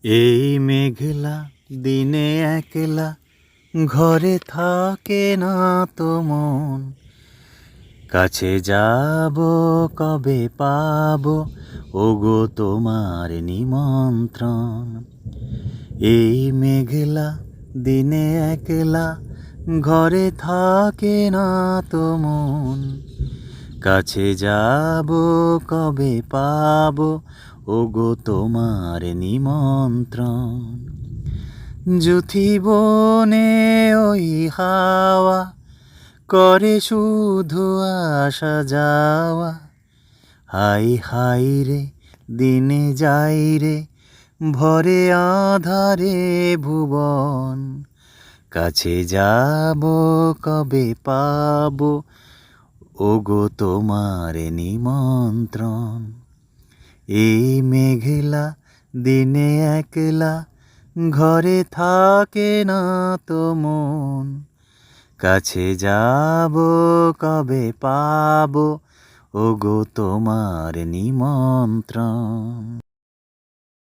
এই মেঘলা দিনে একলা ঘরে থাকে না তো মন। কাছে যাব কবে পাবো ওগো তোমার নিমন্ত্রণ। এই মেঘলা দিনে একলা ঘরে থাকে না তো মন। কাছে যাব কবে পাবো ওগো তোমার নিমন্ত্রণ। যুথি বনে ওই হাওয়া করে শুধু আসা যাওয়া। হাই হাই রে দিনে যাই রে ভরে আধারে ভুবন। কাছে যাব কবে পাবো ওগো তোমার নিমন্ত্রণ। এই মেঘলা দিনে একলা ঘরে থাকে না তো মন। কাছে যাব কবে পাবো ওগো তোমার নিমন্ত্রণ।